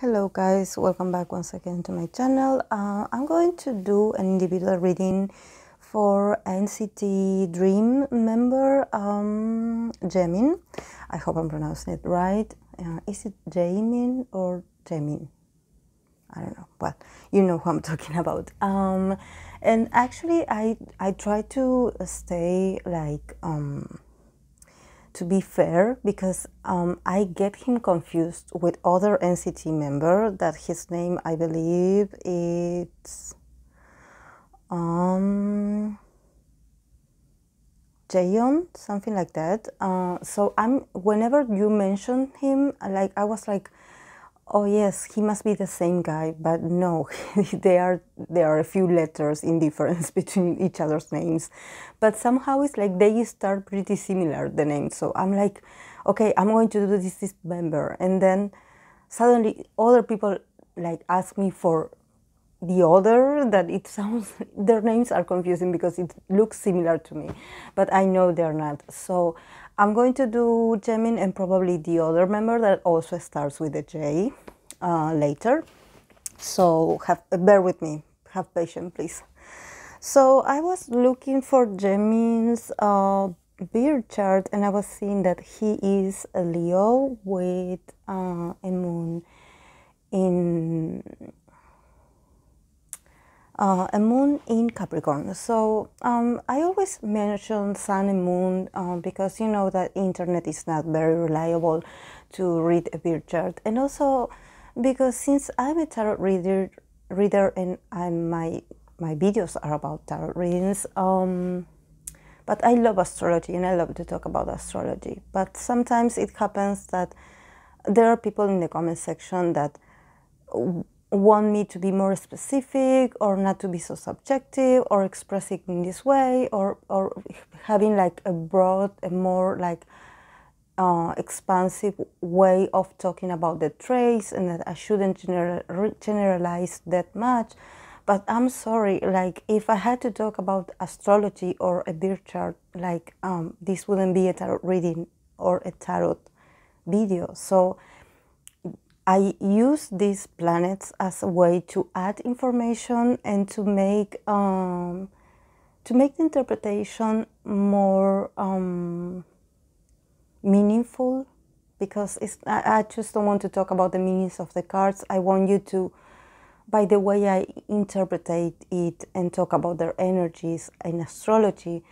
Hello guys, welcome back once again to my channel. I'm going to do an individual reading for NCT Dream member Jaemin. I hope I'm pronouncing it right. Is it Jaemin or Jaemin? I don't know. Well, you know who I'm talking about. And actually I try to stay like to be fair, because I get him confused with other NCT member that his name, I believe it's Jaeon, something like that. So whenever you mention him, like I was like, oh yes, he must be the same guy, but no, there are a few letters in difference between each other's names, but somehow it's like they start pretty similar, the names. So I'm like, okay, I'm going to do this member, and then suddenly other people like ask me for the other, that it sounds, their names are confusing because it looks similar to me, but I know they're not. So I'm going to do Jaemin and probably the other member that also starts with a J later. So bear with me, have patience please. So I was looking for Jaemin's birth chart, and I was seeing that he is a Leo with a moon in Capricorn. So I always mention sun and moon because you know that internet is not very reliable to read a birth chart, and also because since I'm a tarot reader and my videos are about tarot readings, but I love astrology and I love to talk about astrology. But sometimes it happens that there are people in the comment section that want me to be more specific, or not to be so subjective, or express it in this way, or having like a broad and more like expansive way of talking about the traits, and that I shouldn't generalize that much. But I'm sorry, like if I had to talk about astrology or a birth chart, like this wouldn't be a tarot reading or a tarot video. So I use these planets as a way to add information and to make the interpretation more meaningful, because I just don't want to talk about the meanings of the cards. I want you to, by the way I interpret it and talk about their energies in astrology,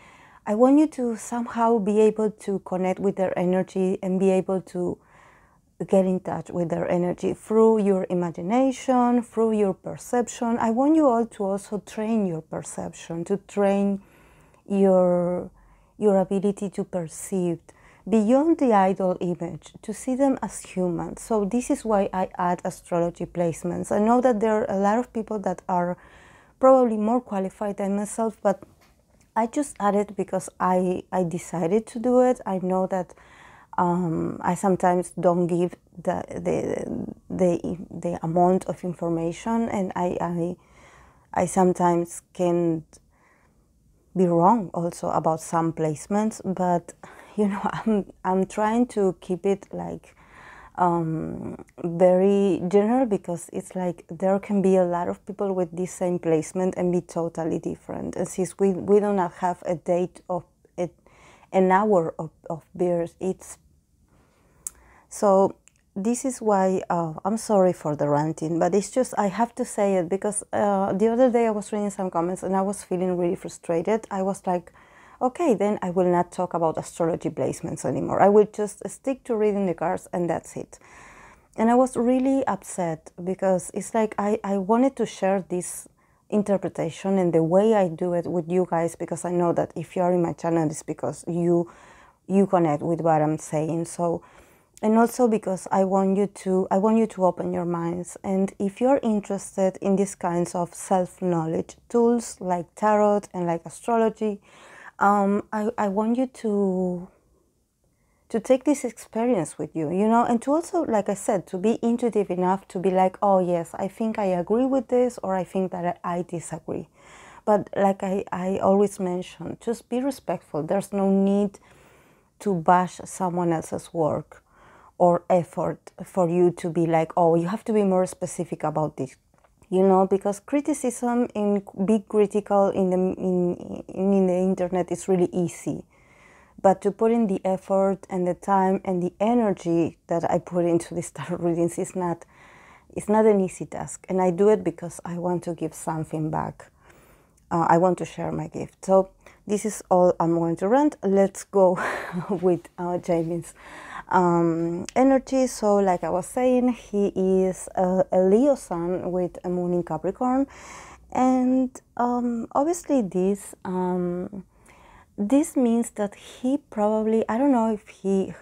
I want you to somehow be able to connect with their energy and be able to get in touch with their energy through your imagination, through your perception. I want you all to also train your perception, to train your ability to perceive beyond the idol image, to see them as humans. So this is why I add astrology placements. I know that there are a lot of people that are probably more qualified than myself, but I just added because I decided to do it. I know that I sometimes don't give the amount of information, and I sometimes can be wrong also about some placements, but you know, I'm trying to keep it like very general, because it's like there can be a lot of people with this same placement and be totally different. And since we do not have a date of an hour of birth, it's so this is why I'm sorry for the ranting, but it's just I have to say it, because the other day I was reading some comments and I was feeling really frustrated. I was like, okay, then I will not talk about astrology placements anymore. I will just stick to reading the cards and that's it. And I was really upset, because it's like I wanted to share this interpretation and the way I do it with you guys, because I know that if you are in my channel, it's because you connect with what I'm saying. So, and also because I want you to open your minds. And if you're interested in these kinds of self-knowledge tools like tarot and like astrology, I want you to take this experience with you, you know, and to also, like I said, to be intuitive enough to be like, oh yes, I think I agree with this, or I think that I disagree. But like I always mention, just be respectful. There's no need to bash someone else's work or effort for you to be like, oh, you have to be more specific about this, you know, because criticism and be critical in the internet is really easy. But to put in the effort and the time and the energy that I put into these tarot readings is not, it's not an easy task. And I do it because I want to give something back. I want to share my gift. So this is all I'm going to rant. Let's go with Jaemin's energy. So like I was saying, he is a Leo sun with a moon in Capricorn. And obviously this means that he probably, I don't know if he,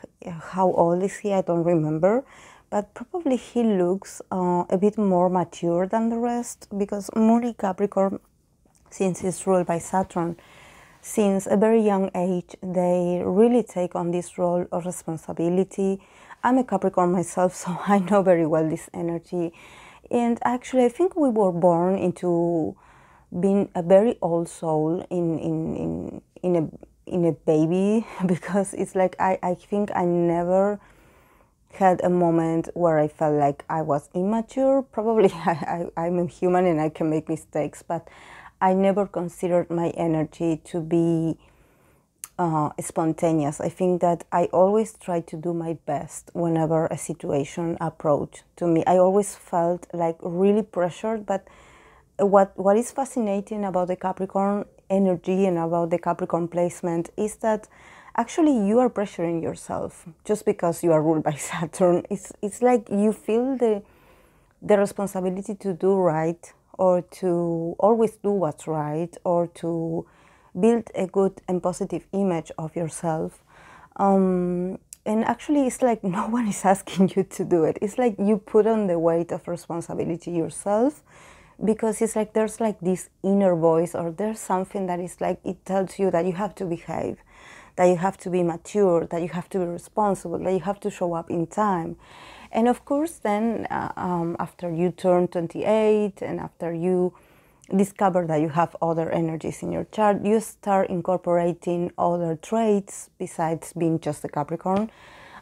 how old is he, I don't remember, but probably he looks a bit more mature than the rest, because moon in Capricorn, since it's ruled by Saturn, since a very young age, they really take on this role of responsibility. I'm a Capricorn myself, so I know very well this energy. And actually, I think we were born into being a very old soul in a baby, because it's like I think I never had a moment where I felt like I was immature. Probably I'm a human and I can make mistakes, but I never considered my energy to be spontaneous. I think that I always try to do my best whenever a situation approached to me. I always felt like really pressured, but what is fascinating about the Capricorn energy and about the Capricorn placement is that actually you are pressuring yourself just because you are ruled by Saturn. It's like you feel the responsibility to do right, or to always do what's right, or to build a good and positive image of yourself. And actually, it's like no one is asking you to do it. It's like you put on the weight of responsibility yourself, because it's like there's like this inner voice, or there's something that is like, it tells you that you have to behave, that you have to be mature, that you have to be responsible, that you have to show up in time. And of course, then after you turn 28 and after you discover that you have other energies in your chart, you start incorporating other traits besides being just a Capricorn.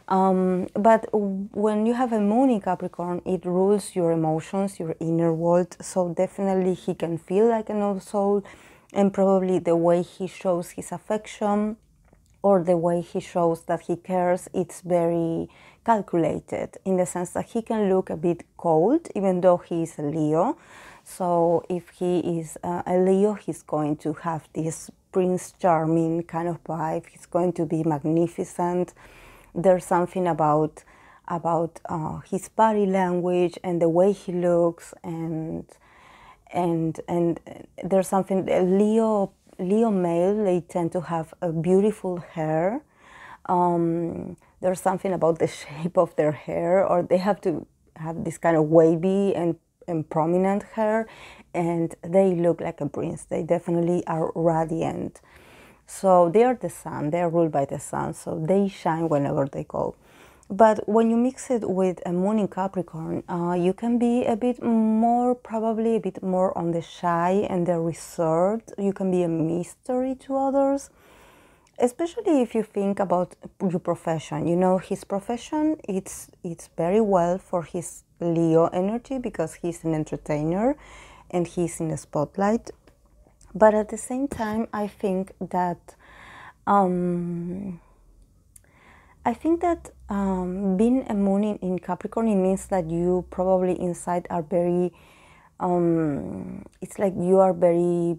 But when you have a moon in Capricorn, it rules your emotions, your inner world. So definitely he can feel like an old soul, and probably the way he shows his affection or the way he shows that he cares, it's very calculated, in the sense that he can look a bit cold, even though he is a Leo. So if he is a Leo, he's going to have this Prince Charming kind of vibe. He's going to be magnificent. There's something about his body language and the way he looks, and there's something, Leo male, they tend to have a beautiful hair. There's something about the shape of their hair, or they have to have this kind of wavy and prominent hair, and they look like a prince. They definitely are radiant. So they are the sun, they are ruled by the sun, so they shine whenever they go. But when you mix it with a moon in Capricorn, you can be a bit more, probably a bit more on the shy and the reserved. You can be a mystery to others, especially if you think about your profession. You know, his profession, it's very well for his Leo energy, because he's an entertainer and he's in the spotlight. But at the same time, I think that being a moon in Capricorn, it means that you probably inside are very, it's like you are very,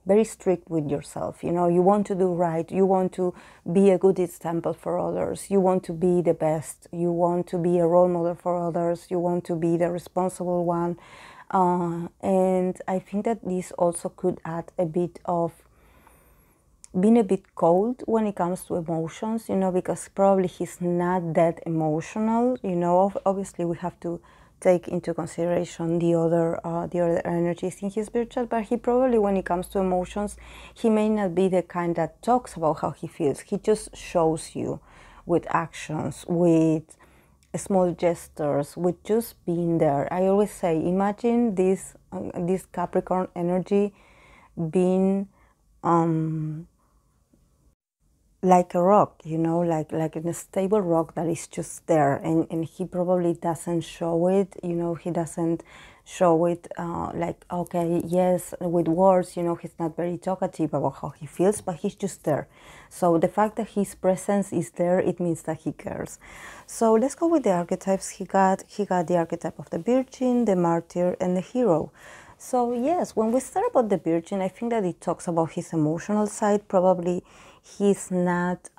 very strict with yourself. You know, you want to do right. You want to be a good example for others. You want to be the best. You want to be a role model for others. You want to be the responsible one. And I think that this also could add a bit of being a bit cold when it comes to emotions, you know, because probably he's not that emotional. You know, obviously we have to take into consideration the other energies in his birth chart, but he probably, when it comes to emotions, he may not be the kind that talks about how he feels. He just shows you with actions, with small gestures, with just being there. I always say, imagine this Capricorn energy being like a rock, you know, like a stable rock that is just there, and he probably doesn't show it, you know, he doesn't show it like, okay, yes, with words, you know, he's not very talkative about how he feels, but he's just there. So the fact that his presence is there, it means that he cares. So let's go with the archetypes he got. He got the archetype of the Virgin, the Martyr, and the Hero. So yes, when we start about the Virgin, I think that it talks about his emotional side. Probably he's not,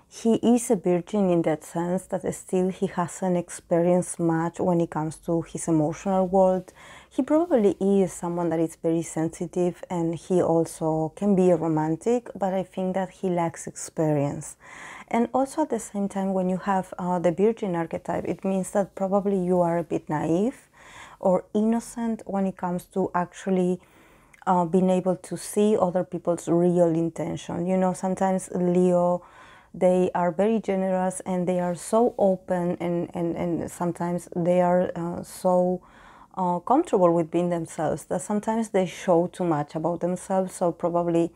he is a virgin in that sense that still he hasn't experienced much when it comes to his emotional world. He probably is someone that is very sensitive, and he also can be a romantic, but I think that he lacks experience. And also at the same time, when you have the Virgin archetype, it means that probably you are a bit naive or innocent when it comes to actually being able to see other people's real intention. You know, sometimes Leo, they are very generous and they are so open, and sometimes they are so comfortable with being themselves that sometimes they show too much about themselves. So probably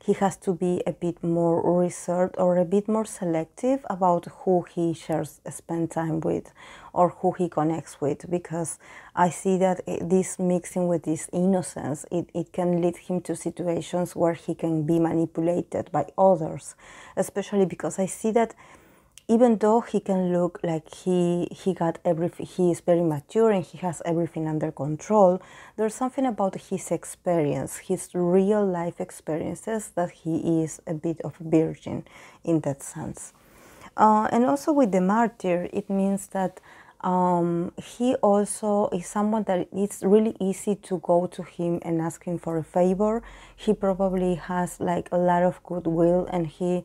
he has to be a bit more reserved or a bit more selective about who he shares, spend time with, or who he connects with, because I see that this mixing with this innocence, it can lead him to situations where he can be manipulated by others, especially because I see that even though he can look like he got everything, he is very mature and he has everything under control, there's something about his experience, his real life experiences, that he is a bit of a virgin in that sense. And also with the Martyr, it means that he also is someone that it's really easy to go to him and ask him for a favor. He probably has like a lot of goodwill, and he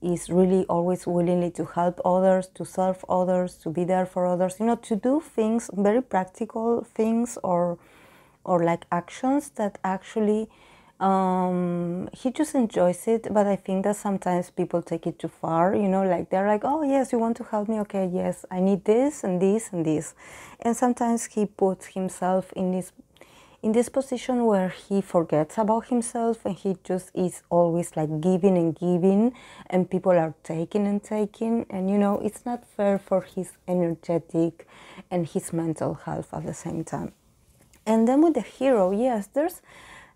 is really always willingly to help others, to serve others, to be there for others, you know, to do things, very practical things, or like actions that actually he just enjoys it. But I think that sometimes people take it too far, you know, like they're like, oh yes, you want to help me, okay, yes, I need this and this and this. And sometimes he puts himself in this position where he forgets about himself, and he just is always like giving and giving, and people are taking and taking, and you know, it's not fair for his energetic and his mental health at the same time. And then with the Hero, yes,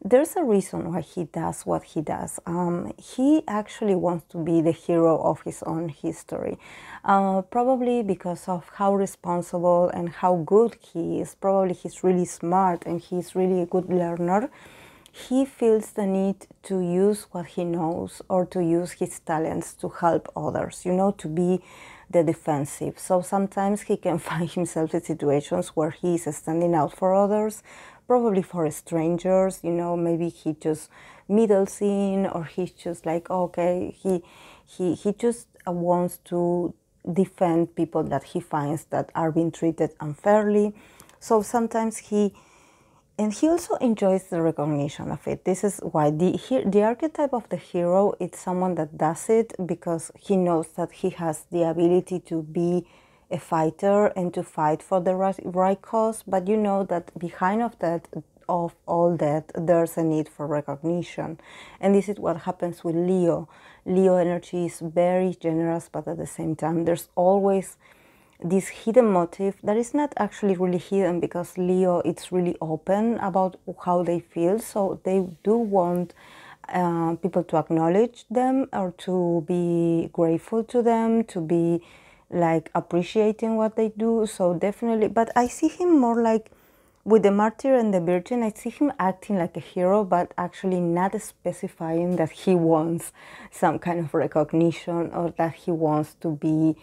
there's a reason why he does what he does. He actually wants to be the hero of his own history, probably because of how responsible and how good he is. Probably he's really smart and he's really a good learner. He feels the need to use what he knows, or to use his talents to help others, you know, to be the defensive. So sometimes he can find himself in situations where he is standing out for others, probably for strangers, you know, maybe he just middles in, or he's just like, okay, he just wants to defend people that he finds that are being treated unfairly. So sometimes he also enjoys the recognition of it. This is why the archetype of the hero is someone that does it because he knows that he has the ability to be a fighter and to fight for the right cause. But you know that behind of all that, there's a need for recognition. And this is what happens with Leo. Leo energy is very generous, but at the same time, there's always this hidden motive that is not actually really hidden, because Leo, it's really open about how they feel. So they do want people to acknowledge them, or to be grateful to them, to be like appreciating what they do. So definitely, but I see him more like with the Martyr and the Virgin, I see him acting like a hero, but actually not specifying that he wants some kind of recognition, or that he wants to be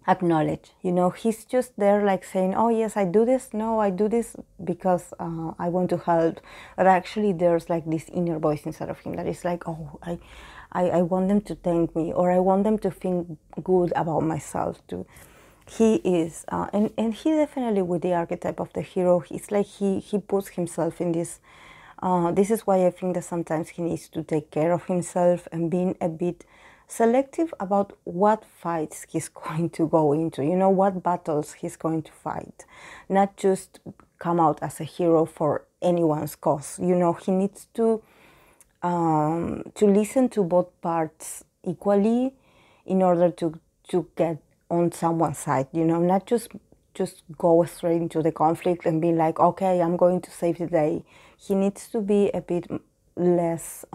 acknowledged. You know, he's just there like saying, oh yes, I do this. No, I do this because I want to help. But actually there's like this inner voice inside of him that is like, oh, I want them to thank me, or I want them to think good about myself too. He is, and he definitely, with the archetype of the hero, it's like he puts himself in this. This is why I think that sometimes he needs to take care of himself and being a bit selective about what fights he's going to go into, you know, what battles he's going to fight. Not just come out as a hero for anyone's cause. You know, he needs to to listen to both parts equally in order to get on someone's side, you know, not just go straight into the conflict and be like, okay, I'm going to save the day. He needs to be a bit less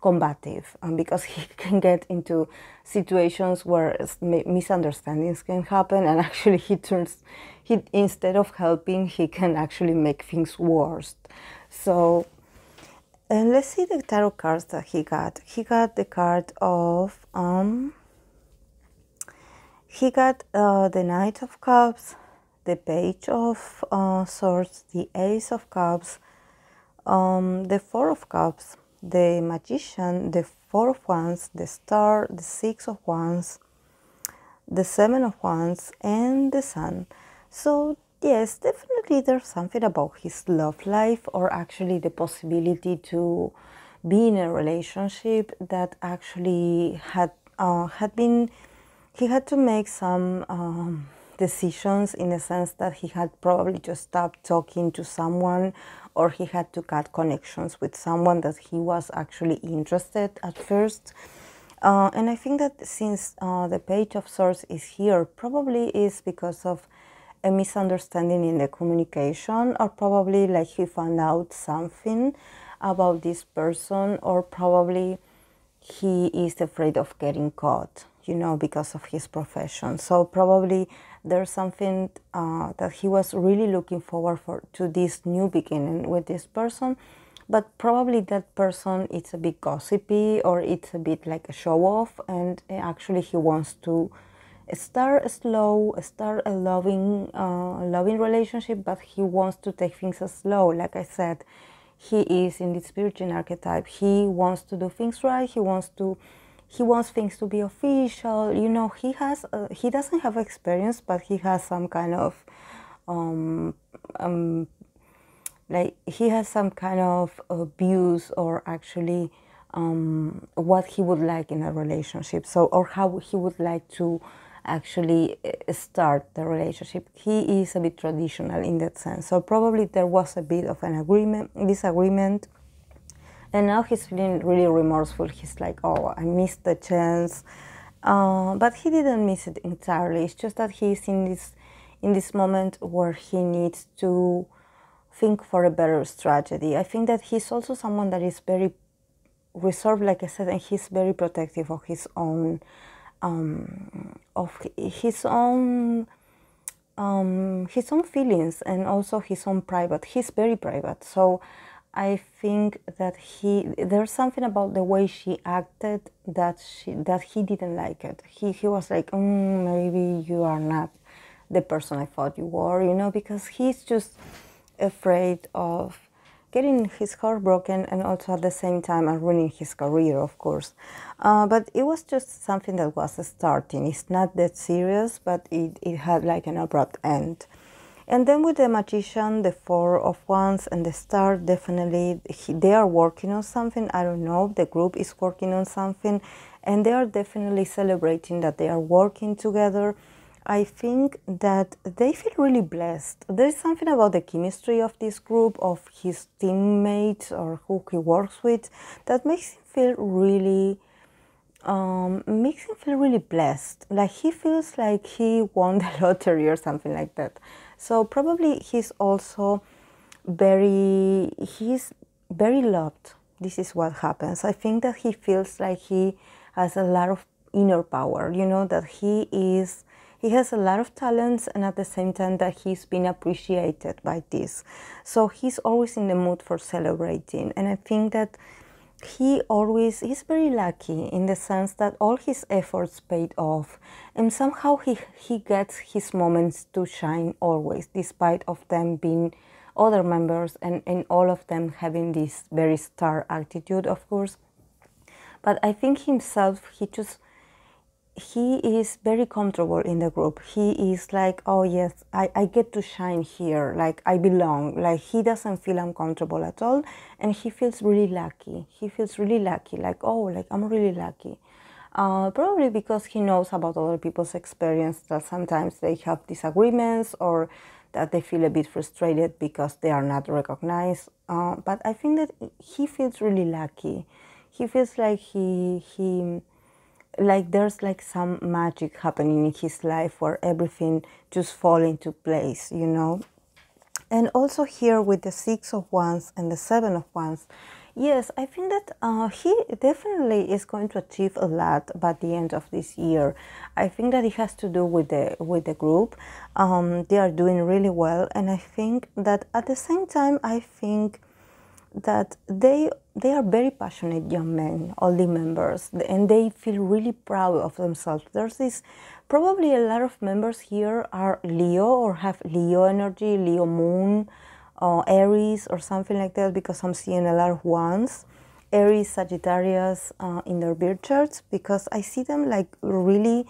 combative, because he can get into situations where misunderstandings can happen, and actually he instead of helping, he can actually make things worse. So let's see the tarot cards that he got. He got the card of the Knight of Cups, the Page of Swords, the Ace of Cups, the Four of Cups, the Magician, the Four of Wands, the Star, the Six of Wands, the Seven of Wands, and the Sun. So yes, definitely there's something about his love life, or actually the possibility to be in a relationship that actually had been, he had to make some decisions, in the sense that he had probably just stopped talking to someone, or he had to cut connections with someone that he was actually interested at first. And I think that since the Page of Swords is here, probably is because of a misunderstanding in the communication, or probably like he found out something about this person, or probably he is afraid of getting caught, you know, because of his profession. So probably there's something that he was really looking forward to this new beginning with this person, but probably that person is a bit gossipy, or it's a bit like a show off, and actually he wants to start slow, start a loving relationship, but he wants to take things slow. Like I said, he is in this Virgin archetype. He wants to do things right. He wants things to be official. You know, he doesn't have experience, but he has some kind of like he has some kind of views, or actually what he would like in a relationship. So, or how he would like to actually start the relationship. He is a bit traditional in that sense. So probably there was a bit of an disagreement, and now he's feeling really remorseful. He's like, oh, I missed the chance. But he didn't miss it entirely. It's just that he's in this moment where he needs to think for a better strategy. I think that he's also someone that is very reserved, like I said, and he's very protective of his own feelings, and also his own private. He's very private. So I think that there's something about the way she acted that he didn't like it. He was like, maybe you are not the person I thought you were, you know, because he's just afraid of getting his heart broken, and also at the same time ruining his career, of course. But it was just something that was starting. It's not that serious, but it had like an abrupt end. And then with the Magician, the Four of Wands, and the Star, definitely they are working on something. I don't know, the group is working on something, and they are definitely celebrating that they are working together. I think that they feel really blessed. There's something about the chemistry of this group, of his teammates or who he works with, that makes him feel really blessed. Like he feels like he won the lottery or something like that. So probably he's very loved. This is what happens. I think that he feels like he has a lot of inner power, you know, that he has a lot of talents, and at the same time that he's been appreciated by this. So he's always in the mood for celebrating. And I think that he's very lucky in the sense that all his efforts paid off. And somehow he gets his moments to shine always, despite of them being other members and all of them having this very star attitude, of course. But I think himself, he is very comfortable in the group. He is like, oh yes, I get to shine here, like I belong. Like he doesn't feel uncomfortable at all, and he feels really lucky. He feels really lucky, like, oh, like I'm really lucky. Probably because he knows about other people's experience, that sometimes they have disagreements or that they feel a bit frustrated because they are not recognized. But I think that he feels really lucky. He feels like he like there's like some magic happening in his life where everything just fall into place, you know. And also here with the Six of Wands and the Seven of Wands, yes, I think that he definitely is going to achieve a lot by the end of this year. I think that it has to do with the group. They are doing really well, and I think that at the same time, I think that they are very passionate young men, all the members, and they feel really proud of themselves. There's this, probably a lot of members here are Leo or have Leo energy, Leo moon, Aries or something like that, because I'm seeing a lot of wands, Aries, Sagittarius in their birth charts, because I see them like really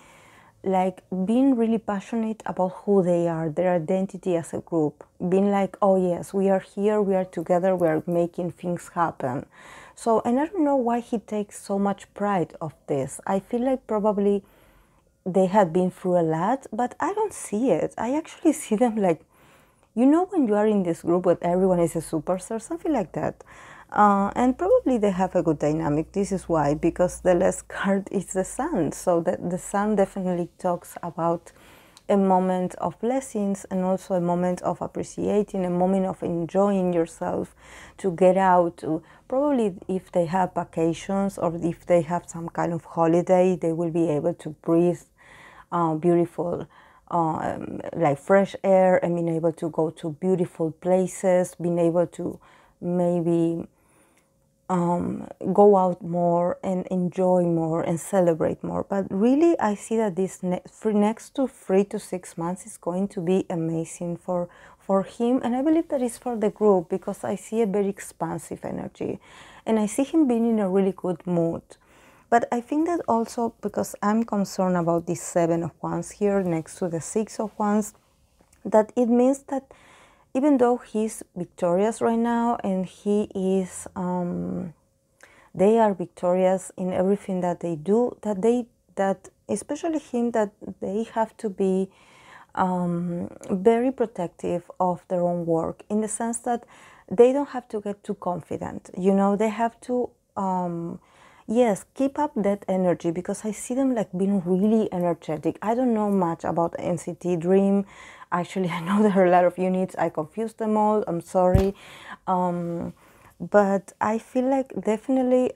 like being really passionate about who they are, their identity as a group, being like, oh yes, we are here, we are together, we are making things happen. So, and I don't know why he takes so much pride of this. I feel like probably they had been through a lot, but I don't see it. I actually see them like, you know, when you are in this group where everyone is a superstar, something like that. And probably they have a good dynamic. This is why, because the last card is the sun. So the sun definitely talks about a moment of blessings and also a moment of appreciating, a moment of enjoying yourself, to get out, to probably if they have vacations or if they have some kind of holiday, they will be able to breathe beautiful like fresh air and being able to go to beautiful places, being able to maybe go out more and enjoy more and celebrate more. But really, I see that this next to 3 to 6 months is going to be amazing for him, and I believe that is for the group, because I see a very expansive energy and I see him being in a really good mood. But I think that also because I'm concerned about this Seven of Wands here next to the Six of Wands, that it means that even though he's victorious right now and he is, they are victorious in everything that they do, that especially him, that they have to be very protective of their own work, in the sense that they don't have to get too confident, you know, they have to yes, keep up that energy, because I see them like being really energetic. I don't know much about NCT Dream. Actually, I know there are a lot of units. I confused them all. I'm sorry. But I feel like definitely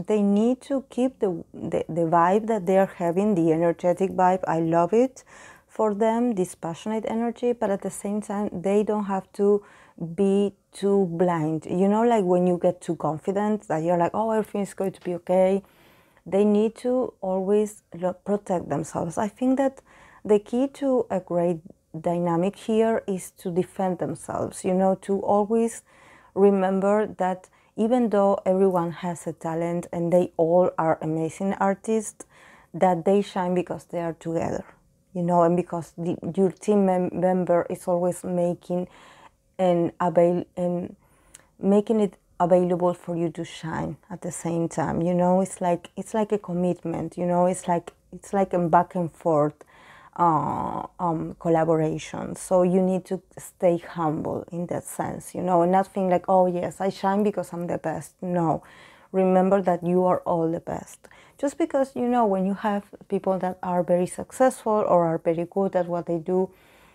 they need to keep the vibe that they are having, the energetic vibe. I love it for them, this passionate energy, but at the same time, they don't have to be too blind. You know, like when you get too confident that you're like, oh, everything is going to be okay. They need to always protect themselves. I think that the key to a great dynamic here is to defend themselves, you know, to always remember that even though everyone has a talent and they all are amazing artists, that they shine because they are together, you know, and because your team member is always making and making it available for you to shine at the same time. You know, it's like a commitment, you know, it's like a back and forth collaboration. So you need to stay humble in that sense, you know, and not think like, oh yes, I shine because I'm the best. No, remember that you are all the best. Just because, you know, when you have people that are very successful or are very good at what they do,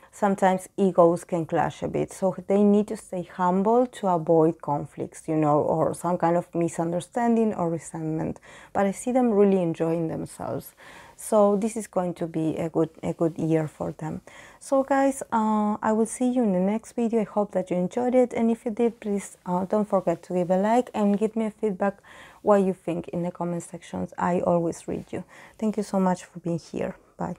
sometimes egos can clash a bit. So they need to stay humble to avoid conflicts, you know, or some kind of misunderstanding or resentment. But I see them really enjoying themselves. So this is going to be a good year for them. So guys, I will see you in the next video. I hope that you enjoyed it. And if you did, please don't forget to give a like and give me a feedback what you think in the comment sections. I always read you. Thank you so much for being here. Bye.